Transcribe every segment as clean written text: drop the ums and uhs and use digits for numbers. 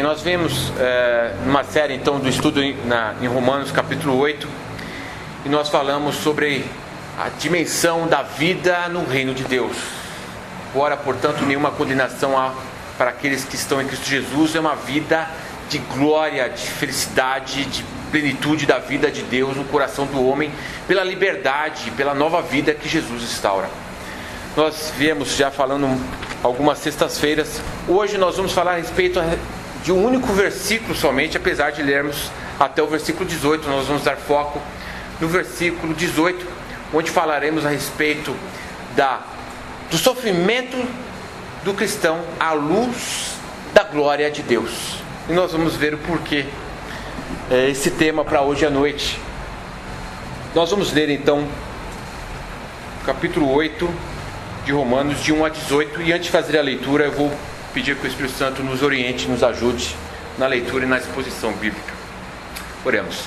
nós vemos numa série então do estudo em Romanos capítulo 8, e nós falamos sobre a dimensão da vida no reino de Deus. Ora, portanto, nenhuma condenação há para aqueles que estão em Cristo Jesus. É uma vida de glória, de felicidade, de plenitude da vida de Deus no coração do homem, pela liberdade, pela nova vida que Jesus instaura. Nós viemos já falando algumas sextas-feiras. Hoje nós vamos falar a respeito de um único versículo somente, apesar de lermos até o versículo 18. Nós vamos dar foco no versículo 18, onde falaremos a respeito do sofrimento do cristão à luz da glória de Deus. E nós vamos ver o porquê esse tema para hoje à noite. Nós vamos ler então capítulo 8 de Romanos, de 1 a 18. E antes de fazer a leitura, eu vou pedir que o Espírito Santo nos oriente, nos ajude na leitura e na exposição bíblica. Oremos.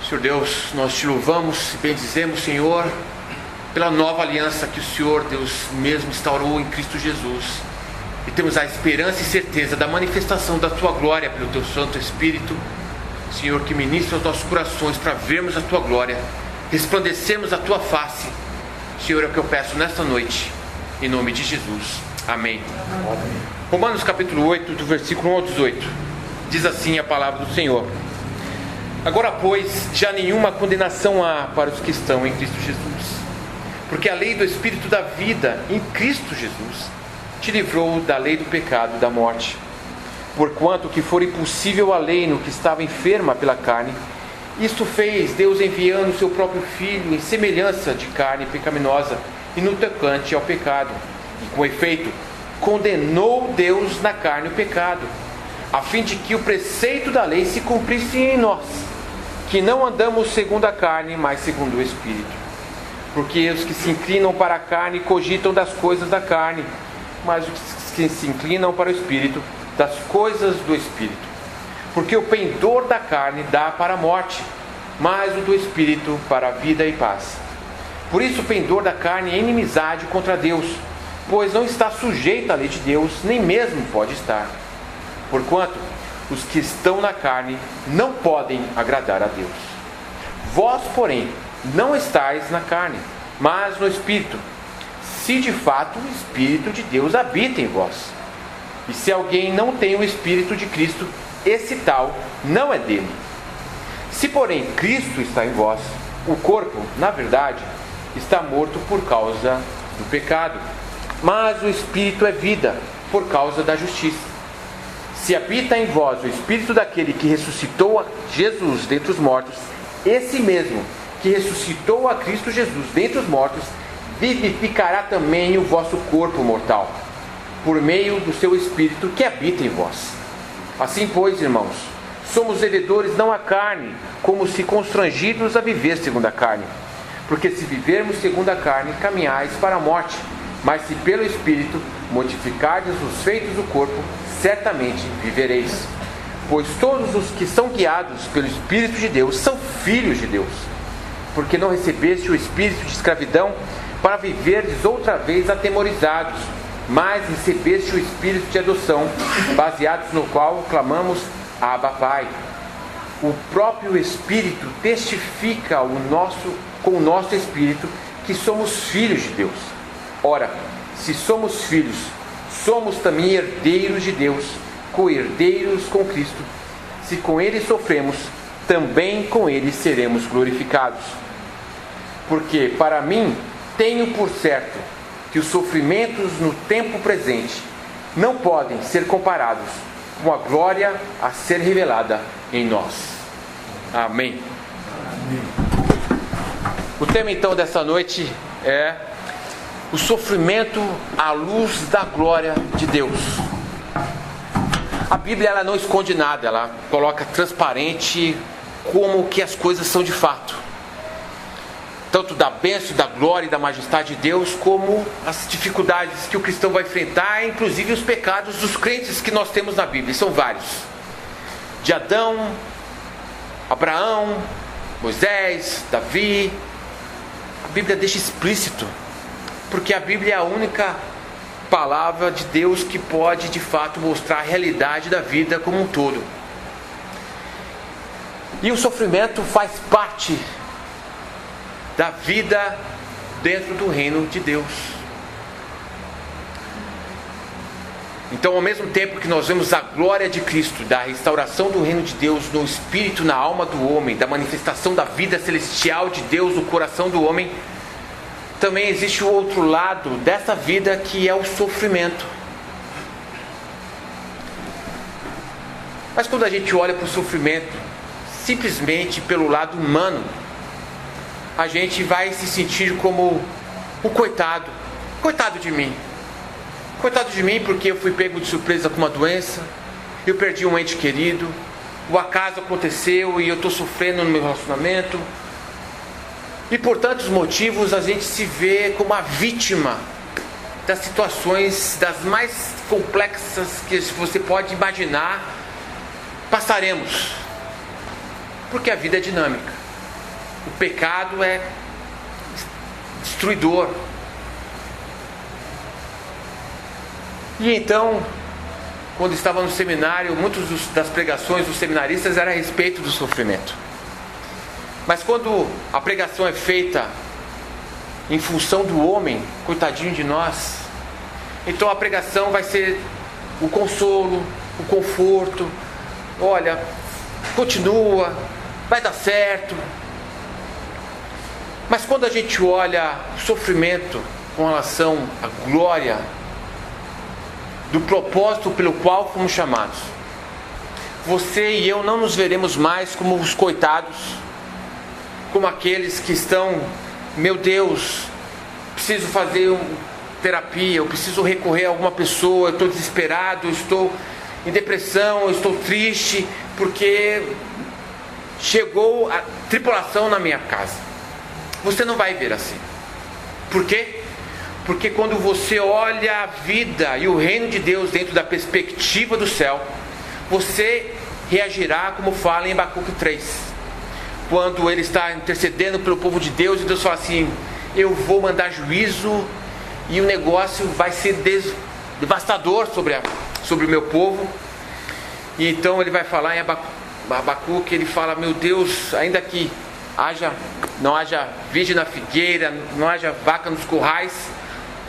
Senhor Deus, nós te louvamos e bendizemos, Senhor, pela nova aliança que o Senhor Deus mesmo instaurou em Cristo Jesus. E temos a esperança e certeza da manifestação da Tua glória pelo Teu Santo Espírito, Senhor, que ministra os nossos corações para vermos a Tua glória, resplandecemos a Tua face. Senhor, é o que eu peço nesta noite, em nome de Jesus. Amém. Amém. Romanos capítulo 8, do versículo 1 ao 18, diz assim a palavra do Senhor: Agora, pois, já nenhuma condenação há para os que estão em Cristo Jesus, porque a lei do Espírito da vida em Cristo Jesus te livrou da lei do pecado e da morte. Porquanto que for impossível a lei no que estava enferma pela carne, isto fez Deus enviando o seu próprio Filho em semelhança de carne pecaminosa e no tocante ao pecado. E com efeito, condenou Deus na carne o pecado, a fim de que o preceito da lei se cumprisse em nós, que não andamos segundo a carne, mas segundo o Espírito. Porque os que se inclinam para a carne cogitam das coisas da carne, mas os que se inclinam para o Espírito, das coisas do Espírito. Porque o pendor da carne dá para a morte, mas o do Espírito para a vida e paz. Por isso o pendor da carne é inimizade contra Deus, pois não está sujeito à lei de Deus, nem mesmo pode estar. Porquanto os que estão na carne não podem agradar a Deus. Vós, porém, não estáis na carne, mas no Espírito, se de fato o Espírito de Deus habita em vós. E se alguém não tem o Espírito de Cristo, esse tal não é dele. Se porém Cristo está em vós, o corpo, na verdade, está morto por causa do pecado, mas o Espírito é vida por causa da justiça. Se habita em vós o Espírito daquele que ressuscitou a Jesus dentre os mortos, esse mesmo que ressuscitou a Cristo Jesus dentre os mortos, vivificará também o vosso corpo mortal, por meio do seu Espírito que habita em vós. Assim, pois, irmãos, somos devedores não à carne, como se constrangidos a viver segundo a carne. Porque se vivermos segundo a carne, caminhais para a morte, mas se pelo Espírito mortificardes os feitos do corpo, certamente vivereis. Pois todos os que são guiados pelo Espírito de Deus são filhos de Deus. Porque não recebeste o espírito de escravidão para viverdes outra vez atemorizados, mas recebeste o espírito de adoção, baseados no qual clamamos Abba, Pai. O próprio Espírito testifica com o nosso espírito que somos filhos de Deus. Ora, se somos filhos, somos também herdeiros de Deus, co-herdeiros com Cristo. Se com Ele sofremos, também com Ele seremos glorificados. Porque, para mim, tenho por certo que os sofrimentos no tempo presente não podem ser comparados com a glória a ser revelada em nós. Amém. O tema então dessa noite é o sofrimento à luz da glória de Deus. A Bíblia, ela não esconde nada, ela coloca transparente como que as coisas são de fato, tanto da bênção, da glória e da majestade de Deus, como as dificuldades que o cristão vai enfrentar, inclusive os pecados dos crentes que nós temos na Bíblia. São vários: de Adão, Abraão, Moisés, Davi. A Bíblia deixa explícito, porque a Bíblia é a única palavra de Deus que pode de fato mostrar a realidade da vida como um todo. E o sofrimento faz parte da vida dentro do reino de Deus. Então, ao mesmo tempo que nós vemos a glória de Cristo, da restauração do reino de Deus no espírito, na alma do homem, da manifestação da vida celestial de Deus no coração do homem, também existe o outro lado dessa vida, que é o sofrimento. Mas quando a gente olha para o sofrimento simplesmente pelo lado humano, a gente vai se sentir como o coitado. Coitado de mim. Coitado de mim porque eu fui pego de surpresa com uma doença, eu perdi um ente querido, o acaso aconteceu e eu estou sofrendo no meu relacionamento. E por tantos motivos a gente se vê como a vítima das situações das mais complexas que você pode imaginar. Passaremos, porque a vida é dinâmica. O pecado é destruidor. E então, quando estava no seminário, muitas das pregações dos seminaristas eram a respeito do sofrimento. Mas quando a pregação é feita em função do homem, coitadinho de nós, então a pregação vai ser o consolo, o conforto. Olha, continua, vai dar certo. Mas quando a gente olha o sofrimento com relação à glória do propósito pelo qual fomos chamados, você e eu não nos veremos mais como os coitados, como aqueles que estão, meu Deus, preciso fazer terapia, eu preciso recorrer a alguma pessoa, eu estou desesperado, eu estou em depressão, eu estou triste, porque chegou a tribulação na minha casa. Você não vai ver assim. Por quê? Porque quando você olha a vida e o reino de Deus dentro da perspectiva do céu, você reagirá como fala em Abacuque 3. Quando ele está intercedendo pelo povo de Deus, e Deus fala assim: eu vou mandar juízo e o negócio vai ser devastador sobre o meu povo. E então ele vai falar em Abacuque, ele fala: meu Deus, ainda que não haja virgem na figueira, não haja vaca nos currais,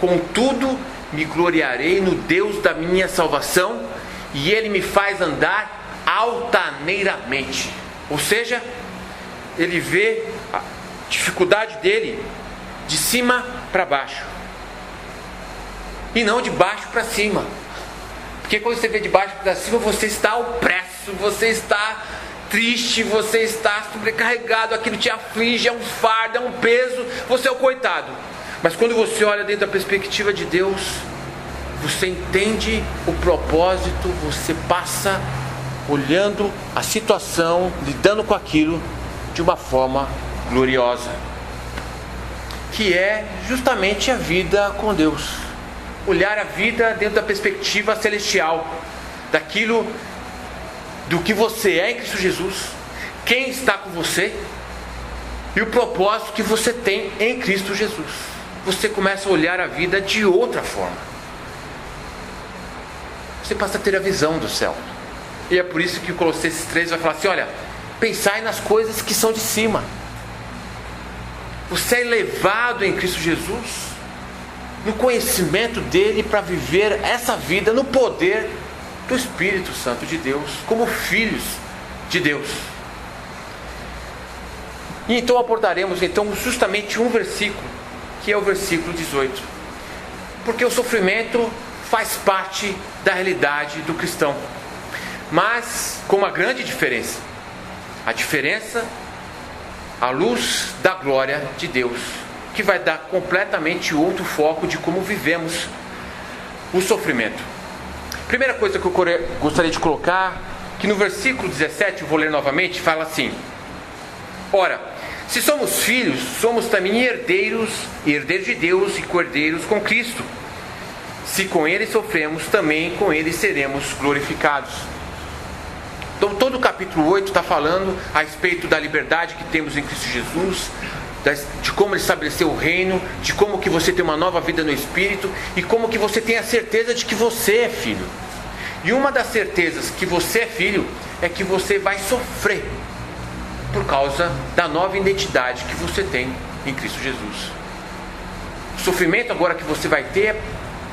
contudo me gloriarei no Deus da minha salvação, e ele me faz andar altaneiramente. Ou seja, ele vê a dificuldade dele de cima para baixo, e não de baixo para cima. Porque quando você vê de baixo para cima, você está opresso, você está triste, você está sobrecarregado, aquilo te aflige, é um fardo, é um peso, você é o coitado. Mas quando você olha dentro da perspectiva de Deus, você entende o propósito, você passa olhando a situação, lidando com aquilo de uma forma gloriosa, que é justamente a vida com Deus. Olhar a vida dentro da perspectiva celestial, daquilo do que você é em Cristo Jesus, quem está com você e o propósito que você tem em Cristo Jesus. Você começa a olhar a vida de outra forma. Você passa a ter a visão do céu. E é por isso que o Colossenses 3 vai falar assim: olha, pensai nas coisas que são de cima. Você é elevado em Cristo Jesus, no conhecimento dele, para viver essa vida no poder do Espírito Santo de Deus, como filhos de Deus. E então abordaremos justamente um versículo, que é o versículo 18, porque o sofrimento faz parte da realidade do cristão, mas com uma grande diferença. A diferença à luz da glória de Deus, que vai dar completamente outro foco de como vivemos o sofrimento. Primeira coisa que eu gostaria de colocar, que no versículo 17, eu vou ler novamente, fala assim: ora, se somos filhos, somos também herdeiros de Deus e co-herdeiros com Cristo. Se com Ele sofremos, também com Ele seremos glorificados. Então todo o capítulo 8 está falando a respeito da liberdade que temos em Cristo Jesus, de como Ele estabeleceu o reino, de como que você tem uma nova vida no Espírito e como que você tem a certeza de que você é filho. E uma das certezas que você é filho é que você vai sofrer por causa da nova identidade que você tem em Cristo Jesus. O sofrimento agora que você vai ter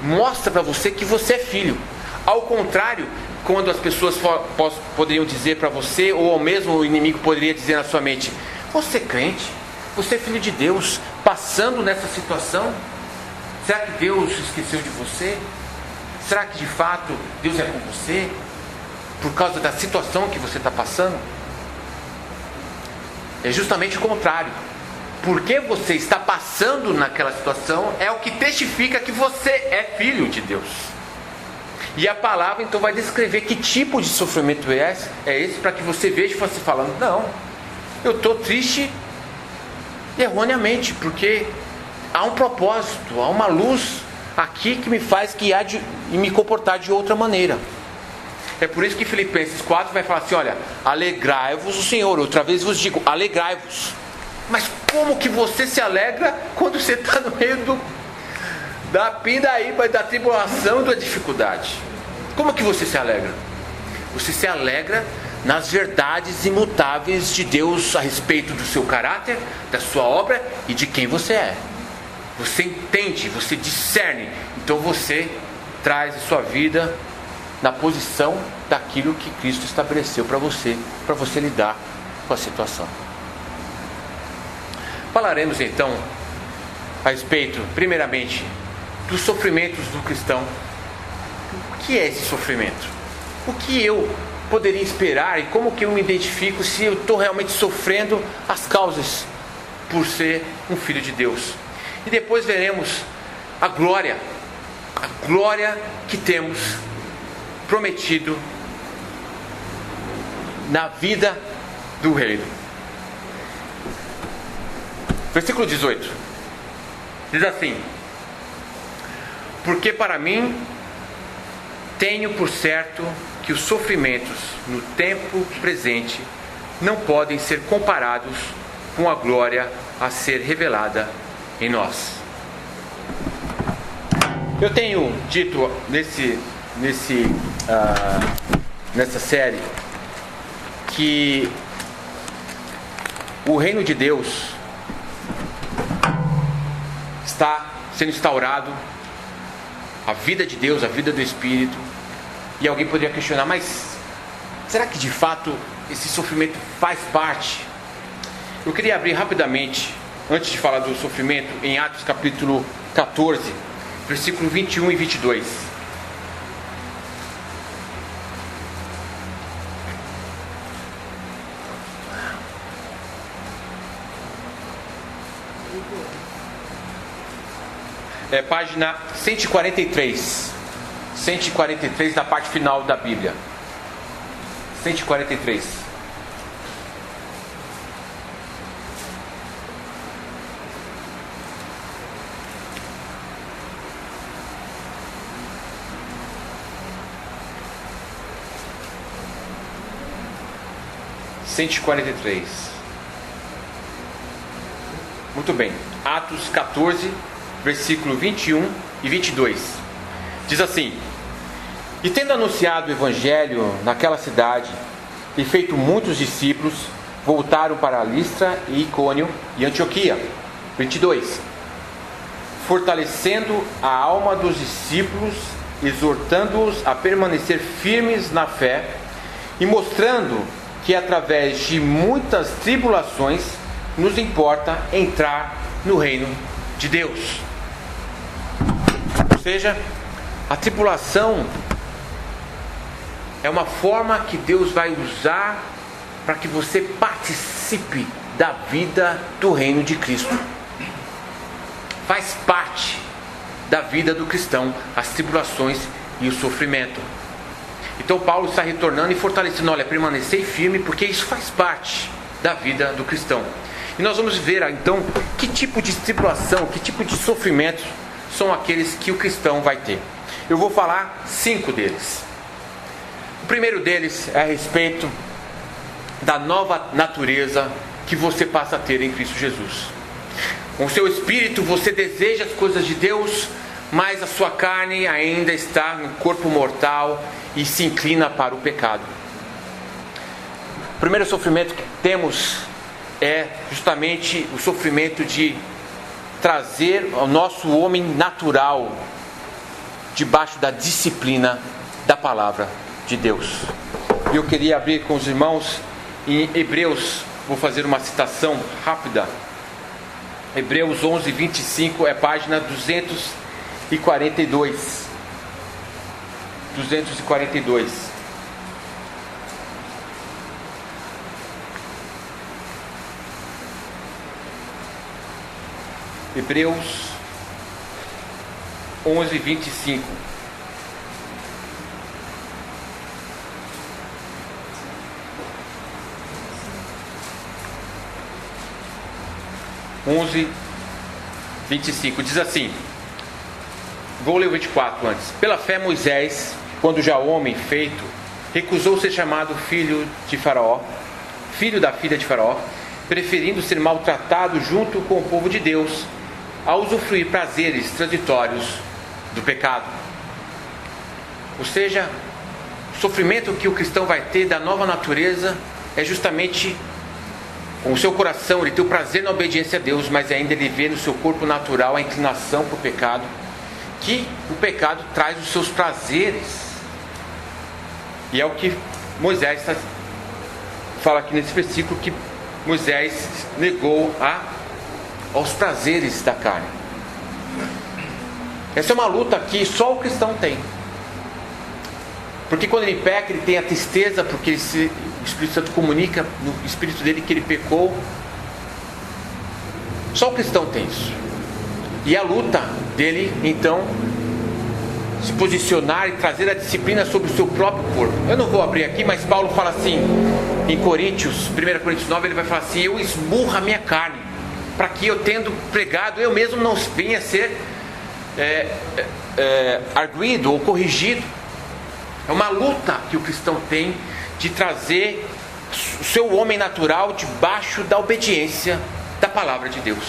mostra para você que você é filho. Ao contrário, quando as pessoas poderiam dizer para você, ou ao mesmo o inimigo poderia dizer na sua mente: você é crente, você é filho de Deus, passando nessa situação, será que Deus esqueceu de você? Será que de fato Deus é com você por causa da situação que você está passando? É justamente o contrário. Porque você está passando naquela situação é o que testifica que você é filho de Deus. E a palavra então vai descrever que tipo de sofrimento é esse, para que você veja você falando: não, eu estou triste erroneamente, porque há um propósito, há uma luz aqui que me faz guiar e me comportar de outra maneira. É por isso que Filipenses 4 vai falar assim: olha, alegrai-vos o Senhor. Outra vez vos digo, alegrai-vos. Mas como que você se alegra quando você está no meio da pindaíba, da tribulação e da dificuldade? Como que você se alegra? Você se alegra nas verdades imutáveis de Deus a respeito do seu caráter, da sua obra e de quem você é. Você entende, você discerne, então você traz a sua vida na posição daquilo que Cristo estabeleceu para você lidar com a situação. Falaremos então a respeito, primeiramente, dos sofrimentos do cristão. O que é esse sofrimento? O que eu poderia esperar e como que eu me identifico se eu estou realmente sofrendo as causas por ser um filho de Deus? E depois veremos a glória que temos prometido na vida do reino. Versículo 18 diz assim: porque para mim tenho por certo que os sofrimentos no tempo presente não podem ser comparados com a glória a ser revelada em nós. Eu tenho dito nessa série que o reino de Deus está sendo instaurado, a vida de Deus, a vida do Espírito. E alguém poderia questionar: mas será que de fato esse sofrimento faz parte? Eu queria abrir rapidamente, antes de falar do sofrimento, em Atos capítulo 14, versículo 21 e 22. É página 143. 143 da parte final da Bíblia. 143. Muito bem. Atos 14, versículo 21 e 22. Diz assim: e tendo anunciado o Evangelho naquela cidade e feito muitos discípulos, voltaram para Listra e Icônio e Antioquia. 22. Fortalecendo a alma dos discípulos, exortando-os a permanecer firmes na fé e mostrando que através de muitas tribulações nos importa entrar no reino de Deus. Ou seja, a tribulação é uma forma que Deus vai usar para que você participe da vida do reino de Cristo. Faz parte da vida do cristão as tribulações e o sofrimento. Então Paulo está retornando e fortalecendo: olha, permanecer firme, porque isso faz parte da vida do cristão. E nós vamos ver então que tipo de tribulação, que tipo de sofrimento são aqueles que o cristão vai ter. Eu vou falar 5 deles. O primeiro deles é a respeito da nova natureza que você passa a ter em Cristo Jesus. Com o seu espírito você deseja as coisas de Deus, mas a sua carne ainda está no corpo mortal e se inclina para o pecado. O primeiro sofrimento que temos é justamente o sofrimento de trazer o nosso homem natural debaixo da disciplina da palavra de Deus. E eu queria abrir com os irmãos em Hebreus, vou fazer uma citação rápida. Hebreus 11, 25 é página 242. 242. Hebreus 11, 25. (11, 25) diz assim, vou ler o 24 antes. Pela fé Moisés, quando já homem feito, recusou ser chamado filho de Faraó, filho da filha de Faraó, preferindo ser maltratado junto com o povo de Deus, a usufruir prazeres transitórios do pecado. Ou seja, o sofrimento que o cristão vai ter da nova natureza é justamente com o seu coração, ele tem o prazer na obediência a Deus, mas ainda ele vê no seu corpo natural a inclinação para o pecado, que o pecado traz os seus prazeres. E é o que Moisés fala aqui nesse versículo, que Moisés negou aos prazeres da carne. Essa é uma luta que só o cristão tem. Porque quando ele peca, ele tem a tristeza, porque o Espírito Santo comunica no espírito dele que ele pecou. Só o cristão tem isso. E a luta dele, então, se posicionar e trazer a disciplina sobre o seu próprio corpo. Eu não vou abrir aqui, mas Paulo fala assim, em Coríntios, 1 Coríntios 9, ele vai falar assim, eu esmurro a minha carne, para que eu tendo pregado, eu mesmo não venha a ser arguido ou corrigido. É uma luta que o cristão tem de trazer o seu homem natural debaixo da obediência da palavra de Deus.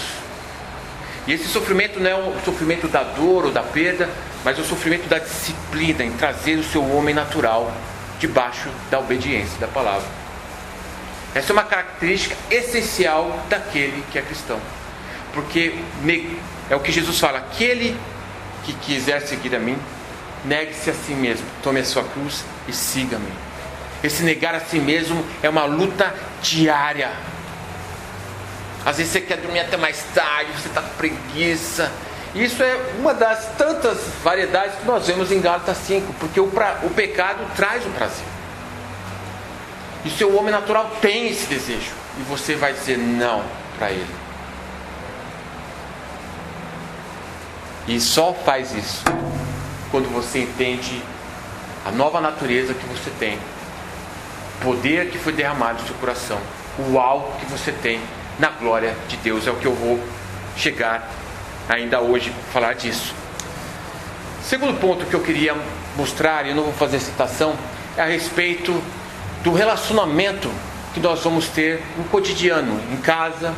E esse sofrimento não é o sofrimento da dor ou da perda, mas é o sofrimento da disciplina em trazer o seu homem natural debaixo da obediência da palavra. Essa é uma característica essencial daquele que é cristão. Porque é o que Jesus fala, aquele que quiser seguir a mim, negue-se a si mesmo, tome a sua cruz e siga-me. Esse negar a si mesmo é uma luta diária. Às vezes você quer dormir até mais tarde, você está com preguiça. Isso é uma das tantas variedades que nós vemos em Gálatas 5, porque o pecado traz o prazer. E o seu homem natural tem esse desejo, e você vai dizer não para ele. E só faz isso quando você entende a nova natureza que você tem, o poder que foi derramado no seu coração, o algo que você tem na glória de Deus. É o que eu vou chegar ainda hoje, falar disso. Segundo ponto que eu queria mostrar, e eu não vou fazer citação, é a respeito do relacionamento que nós vamos ter no cotidiano, em casa,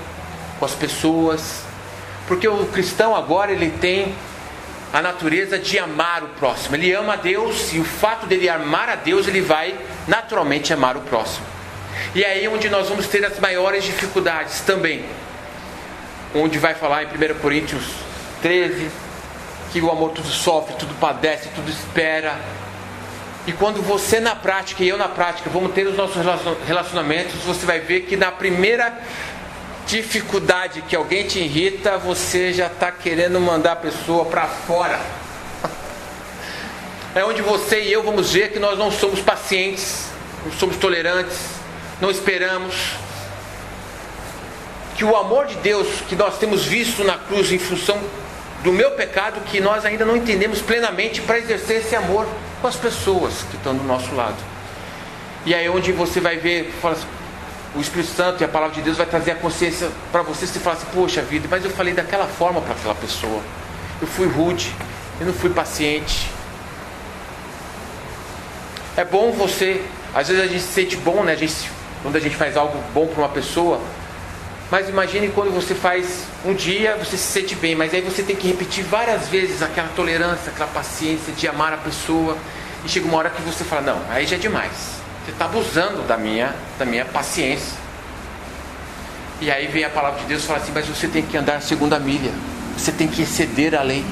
com as pessoas. Porque o cristão agora, ele tem a natureza de amar o próximo. Ele ama a Deus, e o fato dele amar a Deus, ele vai naturalmente amar o próximo. E é aí onde nós vamos ter as maiores dificuldades também. Onde vai falar em 1 Coríntios 13, que o amor tudo sofre, tudo padece, tudo espera. E quando você na prática, e eu na prática, vamos ter os nossos relacionamentos, você vai ver que na primeira dificuldade que alguém te irrita, você já está querendo mandar a pessoa para fora. É onde você e eu vamos ver que nós não somos pacientes, não somos tolerantes, não esperamos. Que o amor de Deus que nós temos visto na cruz em função do meu pecado, que nós ainda não entendemos plenamente para exercer esse amor com as pessoas que estão do nosso lado. E aí onde você vai ver, fala assim, o Espírito Santo e a palavra de Deus vai trazer a consciência para você, se falar assim, poxa vida, mas eu falei daquela forma para aquela pessoa, eu fui rude, eu não fui paciente. É bom você, às vezes a gente se sente bom, né? Quando a gente faz algo bom para uma pessoa, Mas imagine quando você faz um dia, você se sente bem, mas aí você tem que repetir várias vezes aquela tolerância, aquela paciência de amar a pessoa, e chega uma hora que você fala, não, aí já é demais, você está abusando da minha paciência. E aí vem a palavra de Deus e fala assim, mas você tem que andar a segunda milha, você tem que exceder a lei.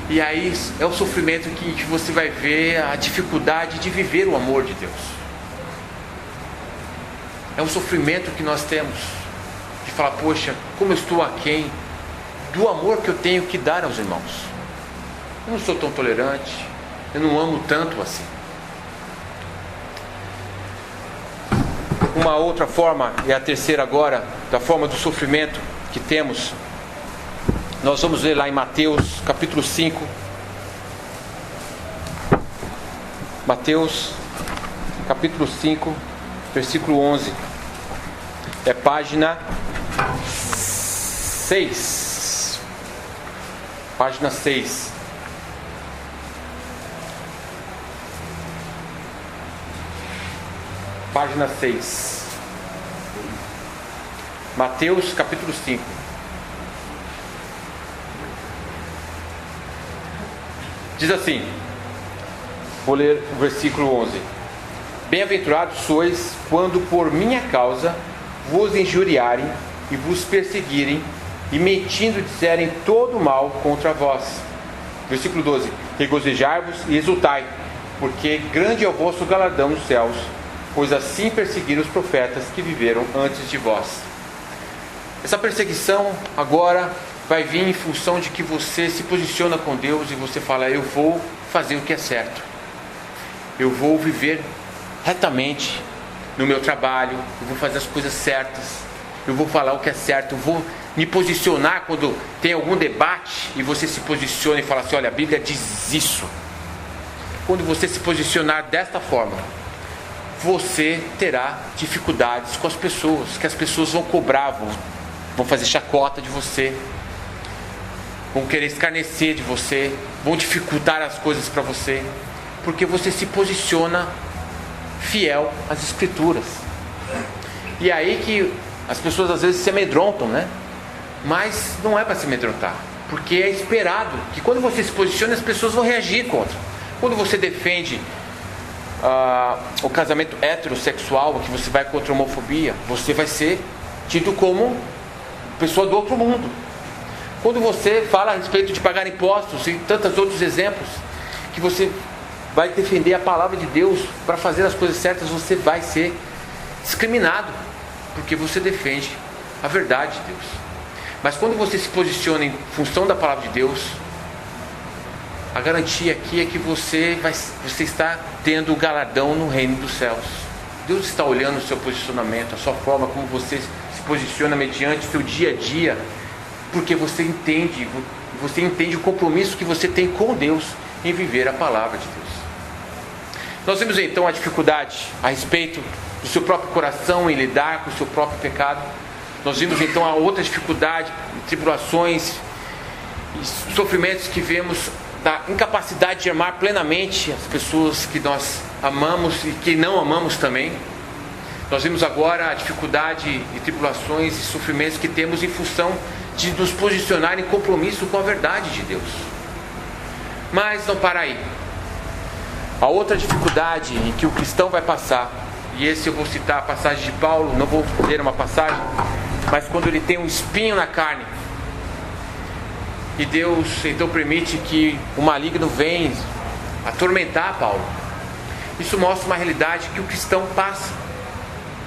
E aí é o sofrimento que você vai ver a dificuldade de viver o amor de Deus. É um sofrimento que nós temos de falar, poxa, como eu estou aquém do amor que eu tenho que dar aos irmãos. Eu não sou tão tolerante, eu não amo tanto assim. Uma outra forma, e a terceira agora, da forma do sofrimento que temos, nós vamos ler lá em Mateus capítulo 5. Mateus capítulo 5, versículo 11. É página 6. Página 6. Página 6. Mateus capítulo 5. Diz assim, vou ler o versículo 11. Bem-aventurados sois quando por minha causa vos injuriarem e vos perseguirem e mentindo disserem todo mal contra vós. Versículo 12. Regozijai-vos e exultai, porque grande é o vosso galardão nos céus, pois assim perseguiram os profetas que viveram antes de vós. Essa perseguição agora vai vir em função de que você se posiciona com Deus e você fala, eu vou fazer o que é certo, eu vou viver retamente no meu trabalho, eu vou fazer as coisas certas, eu vou falar o que é certo, eu vou me posicionar quando tem algum debate e você se posiciona e fala assim, olha, a Bíblia diz isso. Quando você se posicionar desta forma, você terá dificuldades com as pessoas, que as pessoas vão cobrar, vão fazer chacota de você, vão querer escarnecer de você, vão dificultar as coisas para você, porque você se posiciona fiel às Escrituras. E aí que as pessoas às vezes se amedrontam, né? Mas não é para se amedrontar, porque é esperado que quando você se posiciona as pessoas vão reagir contra. Quando você defende o casamento heterossexual, que você vai contra a homofobia, você vai ser tido como pessoa do outro mundo. Quando você fala a respeito de pagar impostos e tantos outros exemplos, que você vai defender a palavra de Deus para fazer as coisas certas, você vai ser discriminado, porque você defende a verdade de Deus. Mas quando você se posiciona em função da palavra de Deus, a garantia aqui é que você está tendo o galardão no reino dos céus. Deus está olhando o seu posicionamento, a sua forma como você se posiciona mediante o seu dia a dia, porque você entende o compromisso que você tem com Deus em viver a palavra de Deus. Nós vimos então a dificuldade a respeito do seu próprio coração em lidar com o seu próprio pecado. Nós vimos então a outra dificuldade, tribulações e sofrimentos que vemos da incapacidade de amar plenamente as pessoas que nós amamos e que não amamos também. Nós vimos agora a dificuldade e tribulações e sofrimentos que temos em função de nos posicionar em compromisso com a verdade de Deus. Mas não para aí. A outra dificuldade em que o cristão vai passar, e esse eu vou citar a passagem de Paulo, não vou ler uma passagem, mas quando ele tem um espinho na carne, e Deus então permite que o maligno venha atormentar Paulo. Isso mostra uma realidade que o cristão passa,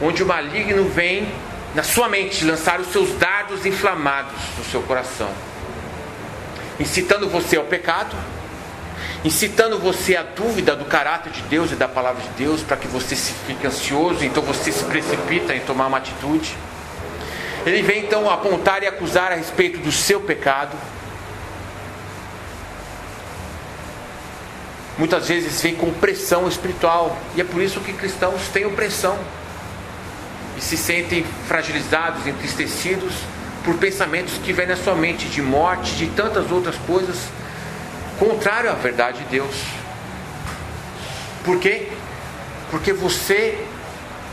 onde o maligno vem na sua mente lançar os seus dardos inflamados no seu coração, incitando você ao pecado, incitando você à dúvida do caráter de Deus e da palavra de Deus, para que você se fique ansioso, então você se precipita em tomar uma atitude. Ele vem então apontar e acusar a respeito do seu pecado. Muitas vezes vem com pressão espiritual, e é por isso que cristãos têm opressão e se sentem fragilizados, entristecidos por pensamentos que vêm na sua mente de morte, de tantas outras coisas contrário à verdade de Deus. Por quê? Porque você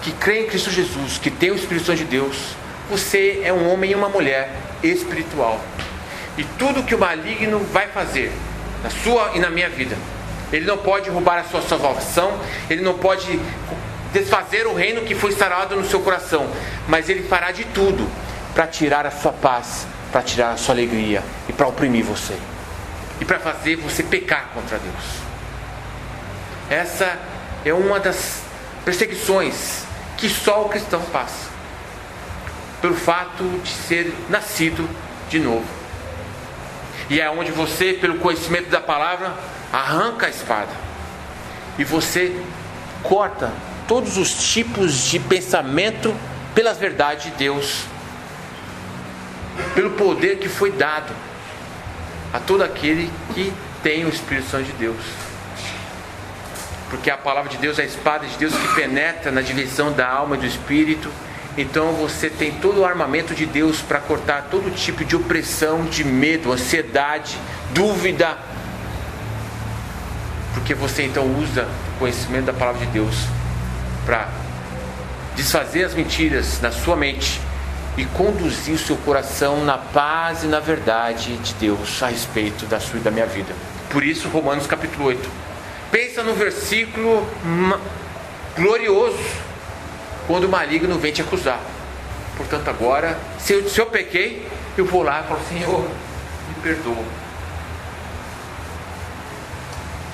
que crê em Cristo Jesus, que tem o Espírito Santo de Deus, você é um homem e uma mulher espiritual. E tudo que o maligno vai fazer na sua e na minha vida, ele não pode roubar a sua salvação, ele não pode desfazer o reino que foi instalado no seu coração, mas ele fará de tudo para tirar a sua paz, para tirar a sua alegria e para oprimir você e para fazer você pecar contra Deus. Essa é uma das perseguições que só o cristão passa, pelo fato de ser nascido de novo. E é onde você, pelo conhecimento da palavra, arranca a espada e você corta todos os tipos de pensamento pelas verdades de Deus, pelo poder que foi dado a todo aquele que tem o Espírito Santo de Deus. Porque a palavra de Deus é a espada de Deus que penetra na divisão da alma e do espírito. Então você tem todo o armamento de Deus para cortar todo tipo de opressão, de medo, ansiedade, dúvida. Porque você então usa o conhecimento da palavra de Deus para desfazer as mentiras na sua mente e conduzir o seu coração na paz e na verdade de Deus a respeito da sua e da minha vida. Por isso, Romanos capítulo 8. Pensa no versículo glorioso, quando o maligno vem te acusar. Portanto, agora, se eu pequei, eu vou lá e falo: Senhor, me perdoa.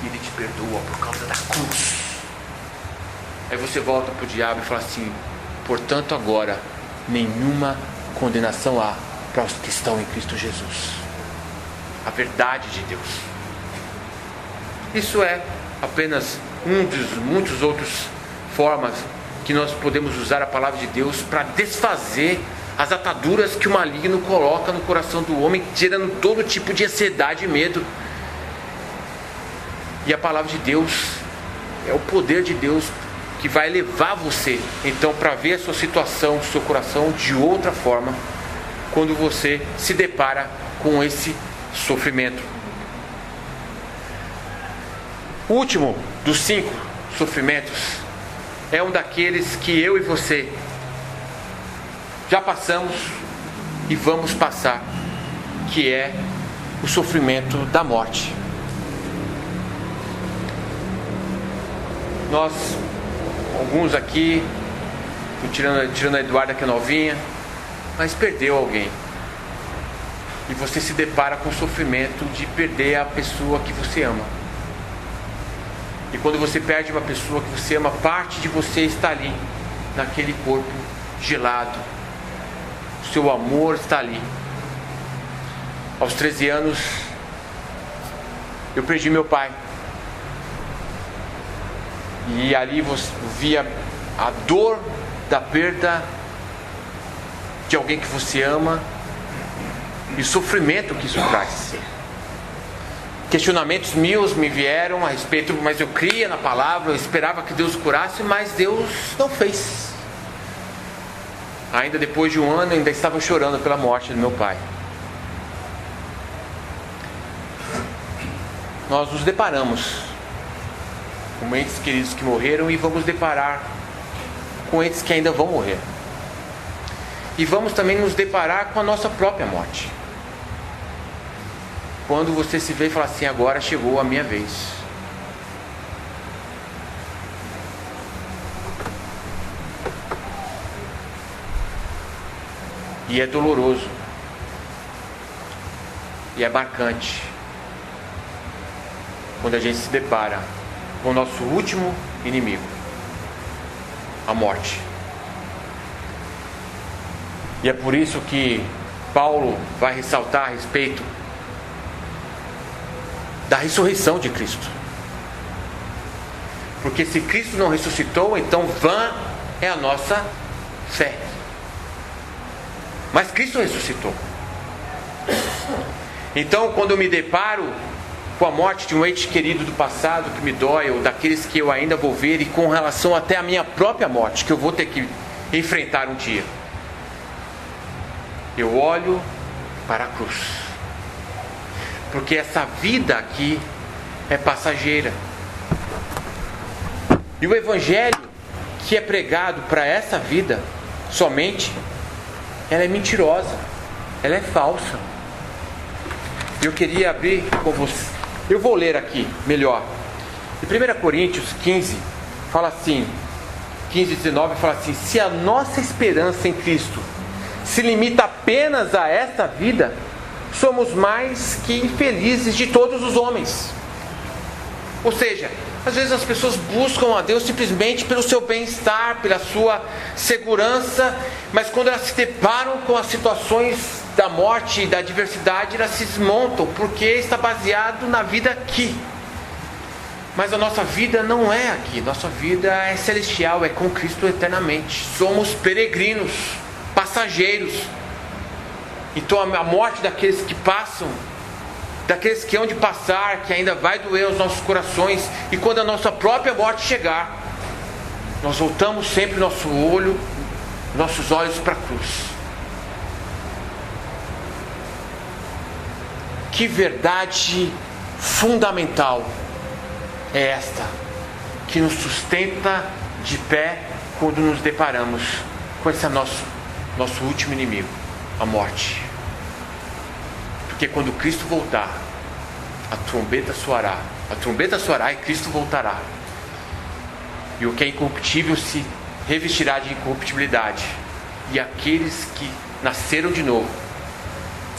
E Ele te perdoa por causa da cruz. Aí você volta para o diabo e fala assim: portanto, agora, nenhuma condenação há para os que estão em Cristo Jesus. A verdade de Deus. Isso é apenas um dos muitos outros formas que nós podemos usar a palavra de Deus para desfazer as ataduras que o maligno coloca no coração do homem, gerando todo tipo de ansiedade e medo. E a palavra de Deus é o poder de Deus que vai levar você então para ver a sua situação, o seu coração de outra forma, quando você se depara com esse sofrimento. O último dos 5 sofrimentos é um daqueles que eu e você já passamos e vamos passar, que é o sofrimento da morte. Nós, alguns aqui, tirando a Eduarda que é novinha, mas perdeu alguém. E você se depara com o sofrimento de perder a pessoa que você ama. E quando você perde uma pessoa que você ama, parte de você está ali, naquele corpo gelado. O seu amor está ali. Aos 13 anos, eu perdi meu pai. E ali você via a dor da perda de alguém que você ama e o sofrimento que isso traz. Questionamentos mil me vieram a respeito, mas eu cria na palavra, eu esperava que Deus curasse, mas Deus não fez. Ainda depois de um ano, eu ainda estava chorando pela morte do meu pai. Nós nos deparamos com entes queridos que morreram e vamos deparar com entes que ainda vão morrer. E vamos também nos deparar com a nossa própria morte. Quando você se vê e fala assim: agora chegou a minha vez. E é doloroso. E é marcante. Quando a gente se depara com o nosso último inimigo, a morte. E é por isso que Paulo vai ressaltar a respeito da ressurreição de Cristo. Porque se Cristo não ressuscitou, então vã é a nossa fé. Mas Cristo ressuscitou. Então, quando eu me deparo com a morte de um ente querido do passado que me dói, ou daqueles que eu ainda vou ver, e com relação até à minha própria morte, que eu vou ter que enfrentar um dia, eu olho para a cruz. Porque essa vida aqui é passageira. E o Evangelho que é pregado para essa vida somente, ela é mentirosa, ela é falsa. Eu queria abrir com você, eu vou ler aqui melhor. Em 1 Coríntios 15, fala assim, 15, 19, fala assim: se a nossa esperança em Cristo se limita apenas a esta vida, somos mais que infelizes de todos os homens. Ou seja, às vezes as pessoas buscam a Deus simplesmente pelo seu bem-estar, pela sua segurança, mas quando elas se deparam com as situações da morte e da adversidade, elas se desmontam, porque está baseado na vida aqui. Mas a nossa vida não é aqui, nossa vida é celestial, é com Cristo eternamente. Somos peregrinos, passageiros. Então a morte daqueles que passam, daqueles que hão de passar, que ainda vai doer os nossos corações, e quando a nossa própria morte chegar, nós voltamos sempre nossos olhos para a cruz. Que verdade fundamental é esta, que nos sustenta de pé quando nos deparamos com esse nosso último inimigo, a morte. Porque quando Cristo voltar, a trombeta soará e Cristo voltará. E o que é incorruptível se revestirá de incorruptibilidade, e aqueles que nasceram de novo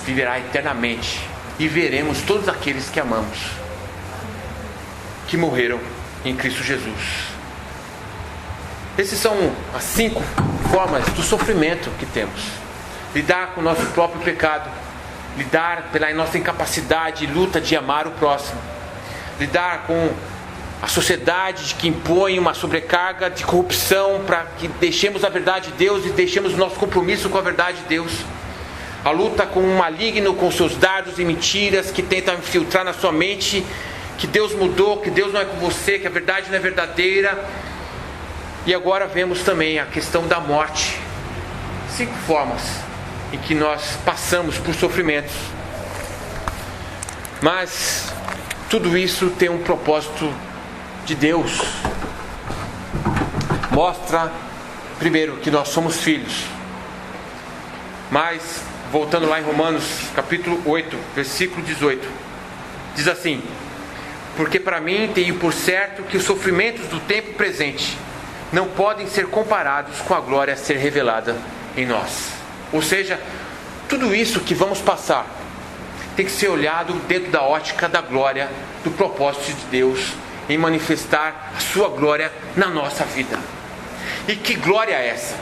viverá eternamente, e veremos todos aqueles que amamos, que morreram em Cristo Jesus. Essas são as 5 formas do sofrimento que temos: lidar com o nosso próprio pecado, lidar pela nossa incapacidade e luta de amar o próximo, lidar com a sociedade que impõe uma sobrecarga de corrupção para que deixemos a verdade de Deus e deixemos o nosso compromisso com a verdade de Deus, a luta com o maligno, com seus dardos e mentiras que tentam infiltrar na sua mente que Deus mudou, que Deus não é com você, que a verdade não é verdadeira. E agora vemos também a questão da morte. 5 formas em que nós passamos por sofrimentos. Mas tudo isso tem um propósito de Deus. Mostra, primeiro, que nós somos filhos. Mas, voltando lá em Romanos, capítulo 8, versículo 18, diz assim: porque para mim tenho por certo que os sofrimentos do tempo presente não podem ser comparados com a glória a ser revelada em nós. Ou seja, tudo isso que vamos passar tem que ser olhado dentro da ótica da glória, do propósito de Deus em manifestar a sua glória na nossa vida. E que glória é essa?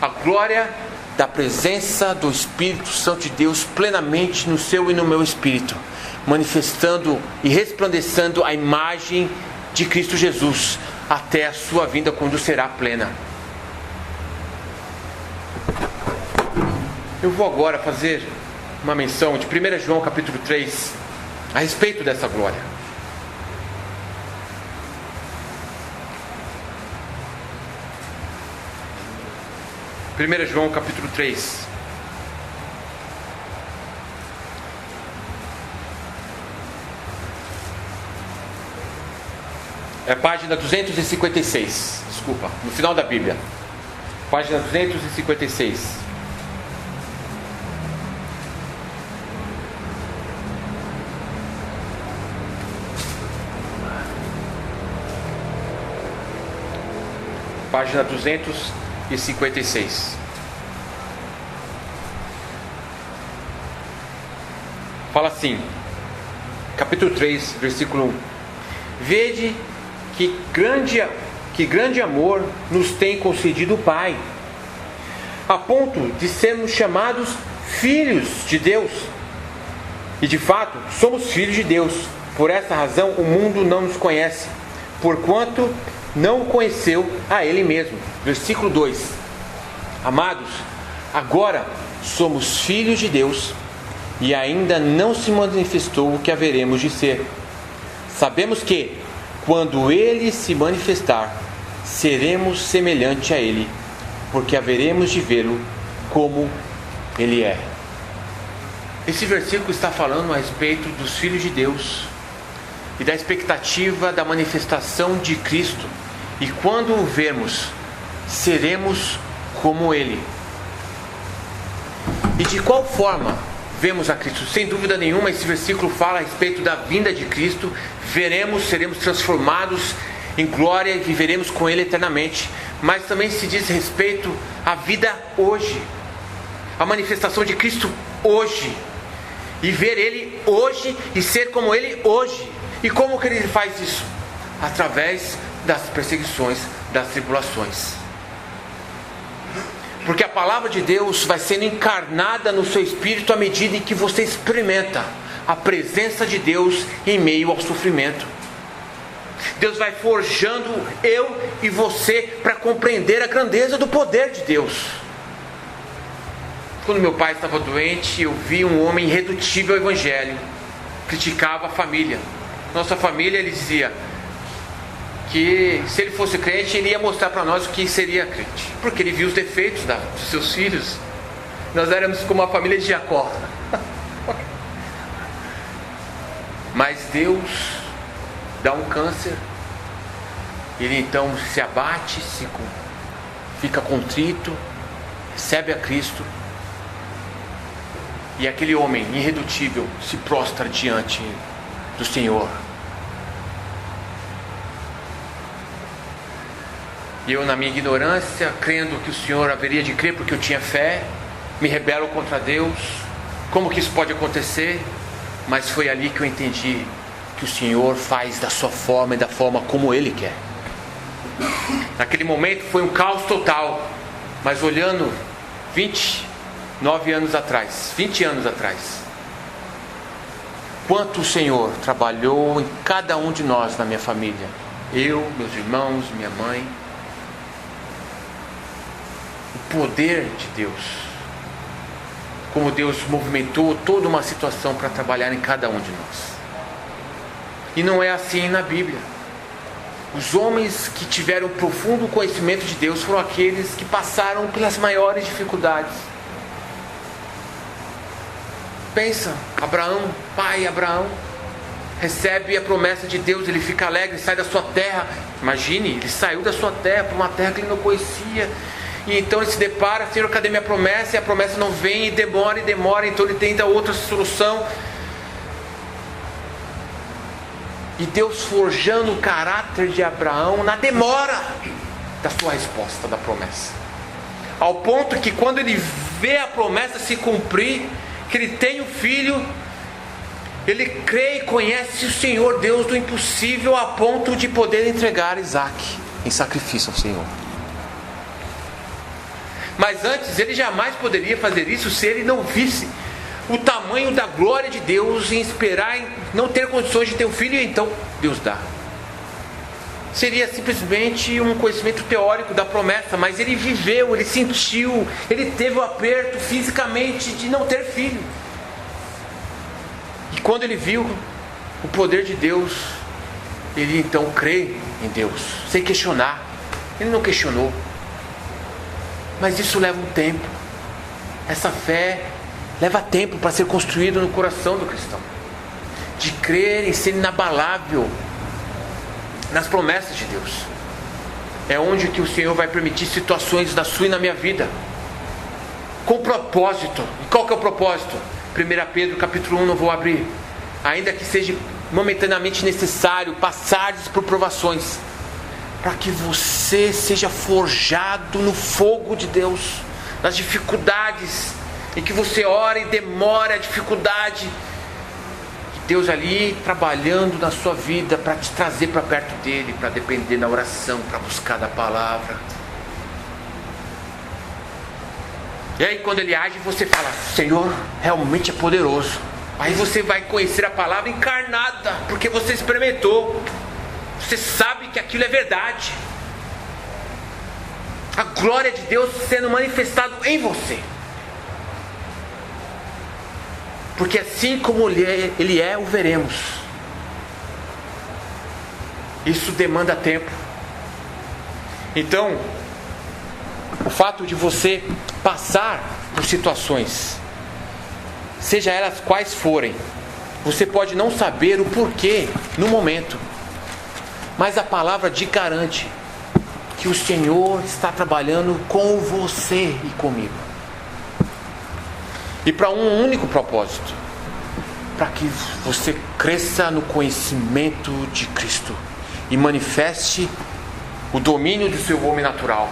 A glória da presença do Espírito Santo de Deus plenamente no seu e no meu espírito, manifestando e resplandecendo a imagem de Cristo Jesus até a sua vinda, quando será plena. Eu vou agora fazer uma menção de 1 João capítulo 3 a respeito dessa glória. Primeira João capítulo 3. É a página 256, desculpa, no final da Bíblia. Página 256. Página 256. Fala assim, capítulo 3, versículo 1. Vede que grande amor nos tem concedido o Pai, a ponto de sermos chamados filhos de Deus. E de fato, somos filhos de Deus. Por essa razão o mundo não nos conhece, porquanto não o conheceu a Ele mesmo. Versículo 2. Amados, agora somos filhos de Deus, e ainda não se manifestou o que haveremos de ser. Sabemos que, quando Ele se manifestar, seremos semelhante a Ele, porque haveremos de vê-lo como Ele é. Esse versículo está falando a respeito dos filhos de Deus e da expectativa da manifestação de Cristo E quando o vermos, seremos como Ele. E de qual forma vemos a Cristo? Sem dúvida nenhuma, esse versículo fala a respeito da vinda de Cristo. Seremos transformados em glória e viveremos com Ele eternamente. Mas também se diz respeito à vida hoje, a manifestação de Cristo hoje, e ver Ele hoje e ser como Ele hoje. E como que Ele faz isso? Através das perseguições, das tribulações. Porque a palavra de Deus vai sendo encarnada no seu espírito à medida em que você experimenta a presença de Deus em meio ao sofrimento. Deus vai forjando eu e você para compreender a grandeza do poder de Deus. Quando meu pai estava doente, eu vi um homem irredutível ao Evangelho. Criticava a família. Nossa família, ele dizia que se ele fosse crente, ele ia mostrar para nós o que seria crente, porque ele viu os defeitos dos seus filhos. Nós éramos como a família de Jacó. Mas Deus dá um câncer, ele então se abate, fica contrito, recebe a Cristo, e aquele homem irredutível se prostra diante do Senhor. E eu, na minha ignorância, crendo que o Senhor haveria de crer, porque eu tinha fé, me rebelo contra Deus. Como que isso pode acontecer? Mas foi ali que eu entendi que o Senhor faz da sua forma e da forma como Ele quer. Naquele momento foi um caos total, mas olhando 20 anos atrás, quanto o Senhor trabalhou em cada um de nós na minha família, eu, meus irmãos, minha mãe. O poder de Deus, como Deus movimentou toda uma situação para trabalhar em cada um de nós. E não é assim na Bíblia. Os homens que tiveram profundo conhecimento de Deus foram aqueles que passaram pelas maiores dificuldades. Pensa, Abraão, pai Abraão, recebe a promessa de Deus, ele fica alegre, sai da sua terra. Imagine, ele saiu da sua terra para uma terra que ele não conhecia. E então ele se depara, Senhor, cadê minha promessa? E a promessa não vem, e demora, então ele tenta outra solução. E Deus forjando o caráter de Abraão na demora da sua resposta, da promessa. Ao ponto que quando ele vê a promessa se cumprir, que ele tem o filho, ele crê e conhece o Senhor Deus do impossível, a ponto de poder entregar Isaac em sacrifício ao Senhor. Mas antes ele jamais poderia fazer isso se ele não visse o tamanho da glória de Deus em esperar, em não ter condições de ter um filho, e então Deus dá. Seria simplesmente um conhecimento teórico da promessa, mas ele viveu, ele sentiu, ele teve o aperto fisicamente de não ter filho. E quando ele viu o poder de Deus, ele então crê em Deus, sem questionar. Ele não questionou. Mas isso leva um tempo. Essa fé leva tempo para ser construída no coração do cristão, de crer e ser inabalável nas promessas de Deus. É onde que o Senhor vai permitir situações da sua e na minha vida, com propósito. E qual que é o propósito? 1 Pedro capítulo 1, não vou abrir. Ainda que seja momentaneamente necessário passares por provações, para que você seja forjado no fogo de Deus, nas dificuldades, em que você ora e demora a dificuldade, e Deus ali trabalhando na sua vida para te trazer para perto dele, para depender da oração, para buscar da palavra. E aí quando ele age, você fala: Senhor, realmente é poderoso. Aí você vai conhecer a palavra encarnada, porque você experimentou. Você sabe que aquilo é verdade. A glória de Deus sendo manifestado em você. Porque assim como Ele é, o veremos. Isso demanda tempo. Então, o fato de você passar por situações, seja elas quais forem, você pode não saber o porquê no momento, mas a palavra te garante que o Senhor está trabalhando com você e comigo. E para um único propósito: para que você cresça no conhecimento de Cristo e manifeste o domínio do seu homem natural,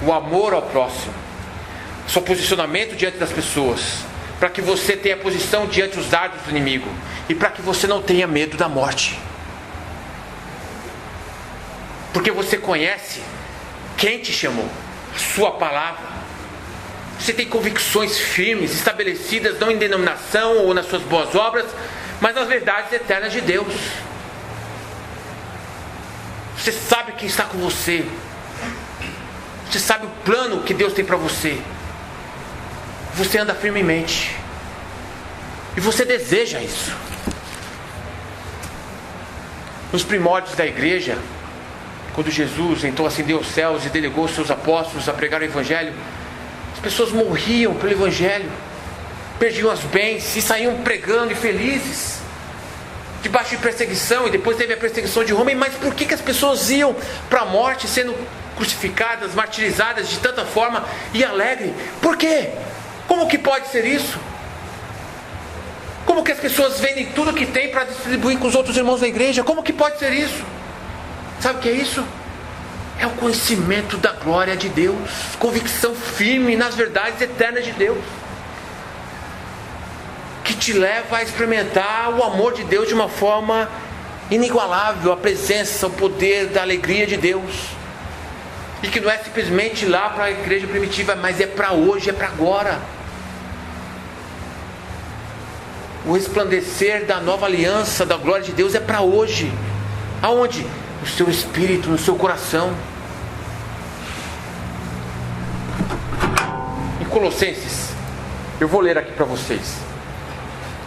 o amor ao próximo, seu posicionamento diante das pessoas, para que você tenha posição diante dos dardos do inimigo e para que você não tenha medo da morte. Porque você conhece quem te chamou, a sua palavra. Você tem convicções firmes, estabelecidas não em denominação ou nas suas boas obras, mas nas verdades eternas de Deus. Você sabe quem está com você. Você sabe o plano que Deus tem para você. Você anda firmemente. E você deseja isso. Nos primórdios da igreja, quando Jesus então ascendeu aos céus e delegou os seus apóstolos a pregar o Evangelho, as pessoas morriam pelo Evangelho, perdiam os bens e saíam pregando e felizes, debaixo de perseguição. E depois teve a perseguição de Roma. Mas por que as pessoas iam para a morte sendo crucificadas, martirizadas de tanta forma e alegre? Por quê? Como que pode ser isso? Como que as pessoas vendem tudo que tem para distribuir com os outros irmãos da igreja? Como que pode ser isso? Sabe o que é isso? É o conhecimento da glória de Deus, convicção firme nas verdades eternas de Deus, que te leva a experimentar o amor de Deus de uma forma inigualável, a presença, o poder da alegria de Deus, e que não é simplesmente lá para a igreja primitiva, mas é para hoje, é para agora. O resplandecer da nova aliança, da glória de Deus é para hoje. Aonde? No seu espírito, no seu coração. Em Colossenses, eu vou ler aqui para vocês.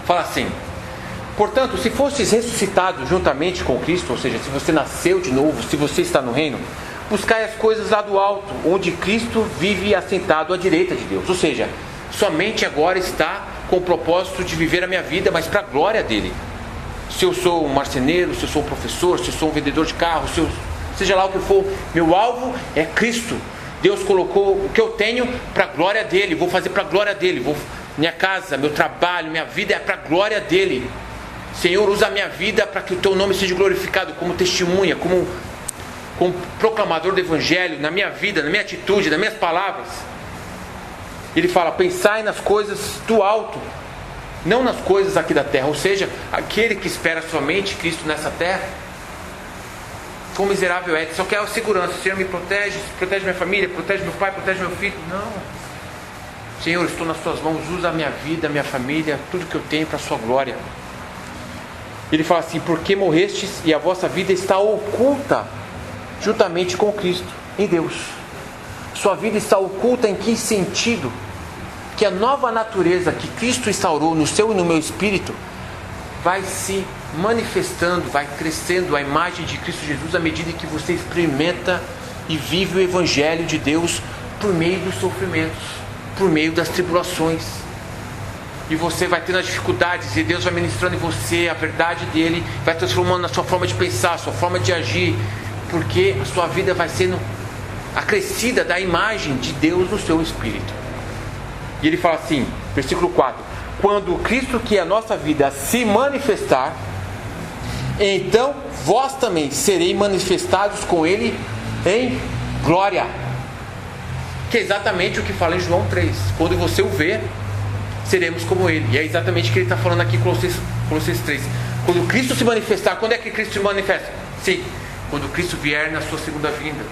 Fala assim: portanto, se fostes ressuscitados juntamente com Cristo, ou seja, se você nasceu de novo, se você está no reino, buscai as coisas lá do alto, onde Cristo vive assentado à direita de Deus. Ou seja, sua mente agora está com o propósito de viver a minha vida, mas para a glória dele. Se eu sou um marceneiro, se eu sou um professor, se eu sou um vendedor de carro, seja lá o que for, meu alvo é Cristo. Deus colocou o que eu tenho para a glória dele, vou fazer para a glória dele. Minha casa, meu trabalho, minha vida é para a glória dele. Senhor, usa a minha vida para que o teu nome seja glorificado como testemunha, como proclamador do Evangelho, na minha vida, na minha atitude, nas minhas palavras. Ele fala: pensai nas coisas do alto, não nas coisas aqui da terra. Ou seja, aquele que espera somente Cristo nessa terra, quão miserável é, só quer a segurança. Senhor, me protege, protege minha família, protege meu pai, protege meu filho. Não, Senhor, estou nas tuas mãos, usa a minha vida, a minha família, tudo que eu tenho para a sua glória. Ele fala assim: porque morrestes e a vossa vida está oculta juntamente com Cristo em Deus. Sua vida está oculta em que sentido? Que a nova natureza que Cristo instaurou no seu e no meu espírito vai se manifestando, vai crescendo a imagem de Cristo Jesus à medida que você experimenta e vive o Evangelho de Deus por meio dos sofrimentos, por meio das tribulações. E você vai tendo as dificuldades e Deus vai ministrando em você a verdade dele, vai transformando a sua forma de pensar, a sua forma de agir, porque a sua vida vai sendo acrescida da imagem de Deus no seu espírito. E ele fala assim, versículo 4: quando Cristo, que é a nossa vida, se manifestar, então vós também sereis manifestados com ele em glória. Que é exatamente o que fala em João 3. Quando você o vê, seremos como ele. E é exatamente o que ele está falando aqui em Colossenses 3. Quando Cristo se manifestar, quando é que Cristo se manifesta? Sim, quando Cristo vier na sua segunda vinda.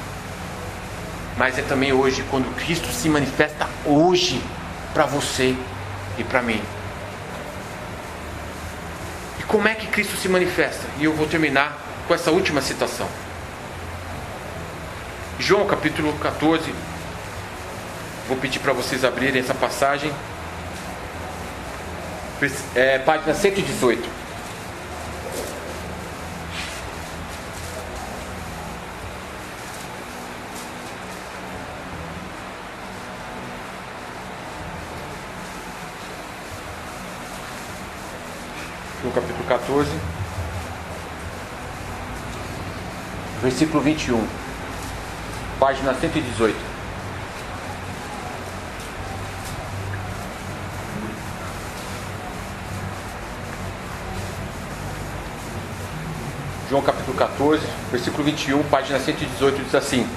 Mas é também hoje, quando Cristo se manifesta hoje, para você e para mim. E como é que Cristo se manifesta? E eu vou terminar com essa última citação. João capítulo 14. Vou pedir para vocês abrirem essa passagem. Página 118. No capítulo 14, versículo 21. página 118. João capítulo 14, versículo 21, página 118, diz assim: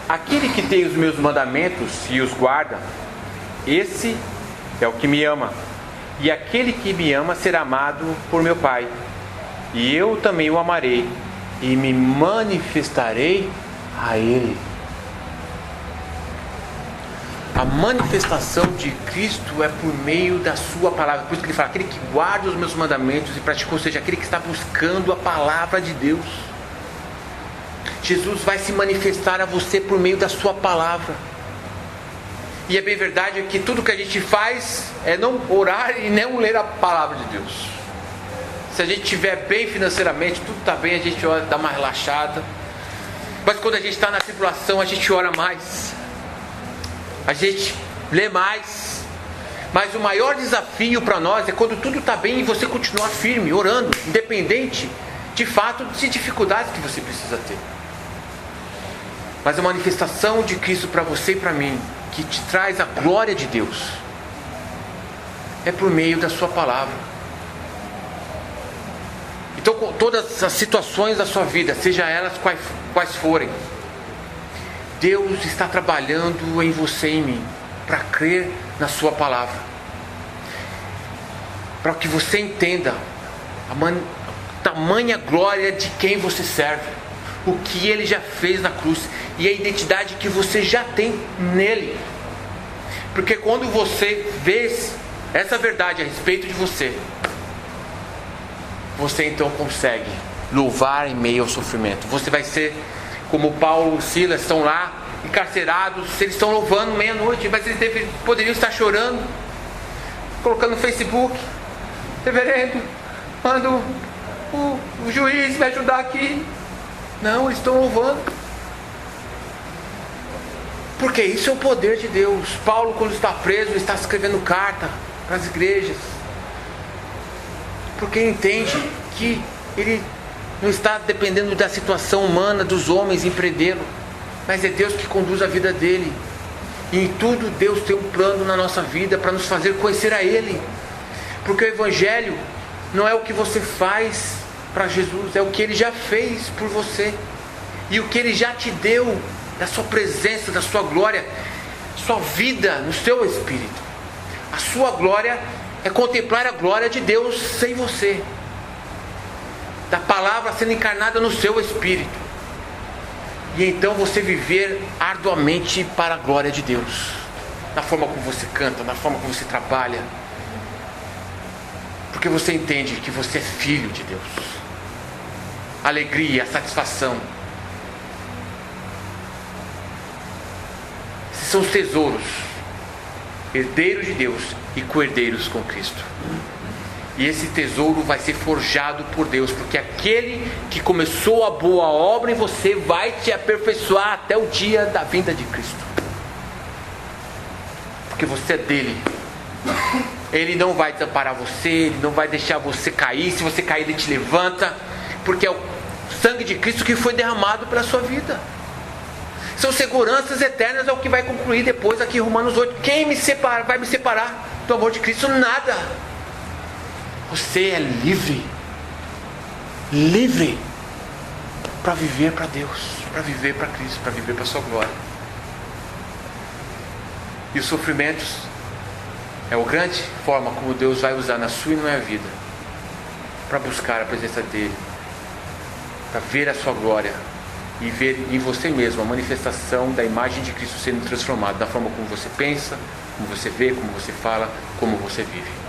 aquele que tem os meus mandamentos e os guarda, esse é o que me ama. E aquele que me ama será amado por meu Pai. E eu também o amarei e me manifestarei a ele. A manifestação de Cristo é por meio da sua palavra. Por isso que ele fala, aquele que guarda os meus mandamentos e pratica, ou seja, aquele que está buscando a palavra de Deus. Jesus vai se manifestar a você por meio da sua palavra. E é bem verdade que tudo que a gente faz é não orar e não ler a palavra de Deus. Se a gente estiver bem financeiramente, tudo está bem, a gente ora, dá uma relaxada. Mas quando a gente está na tribulação, a gente ora mais, a gente lê mais. Mas o maior desafio para nós é quando tudo está bem e você continuar firme, orando, independente de fato de dificuldades que você precisa ter. Mas a manifestação de Cristo para você e para mim, que te traz a glória de Deus, é por meio da sua palavra. Então, com todas as situações da sua vida, seja elas quais forem, Deus está trabalhando em você e em mim, para crer na sua palavra, para que você entenda a tamanha glória de quem você serve, o que Ele já fez na cruz e a identidade que você já tem nele. Porque quando você vê essa verdade a respeito de você, você então consegue louvar em meio ao sofrimento. Você vai ser como Paulo e Silas, estão lá encarcerados, eles estão louvando meia-noite, mas eles poderiam estar chorando, colocando no Facebook: reverendo, manda o juiz me ajudar aqui. Não, eles estão louvando, porque isso é o poder de Deus. Paulo, quando está preso, está escrevendo carta para as igrejas, porque ele entende que ele não está dependendo da situação humana, dos homens em prendê-lo, mas é Deus que conduz a vida dele. E em tudo Deus tem um plano na nossa vida para nos fazer conhecer a Ele, porque o Evangelho não é o que você faz para Jesus, é o que Ele já fez por você, e o que Ele já te deu, da sua presença, da sua glória, sua vida no seu espírito. A sua glória é contemplar a glória de Deus sem você, da palavra sendo encarnada no seu espírito, e então você viver arduamente para a glória de Deus, na forma como você canta, na forma como você trabalha, porque você entende que você é filho de Deus. A alegria, a satisfação, esses são os tesouros, herdeiros de Deus e co-herdeiros com Cristo. E esse tesouro vai ser forjado por Deus, porque aquele que começou a boa obra em você vai te aperfeiçoar até o dia da vinda de Cristo, porque você é dele. Ele não vai desamparar você, Ele não vai deixar você cair. Se você cair, Ele te levanta, porque é o sangue de Cristo que foi derramado pela sua vida. São seguranças eternas, é o que vai concluir depois aqui em Romanos 8. Quem vai me separar do amor de Cristo? Nada. Você é livre, livre para viver para Deus, para viver para Cristo, para viver para a sua glória. E os sofrimentos é a grande forma como Deus vai usar na sua e na minha vida para buscar a presença dEle, para ver a sua glória e ver em você mesmo a manifestação da imagem de Cristo sendo transformada, da forma como você pensa, como você vê, como você fala, como você vive.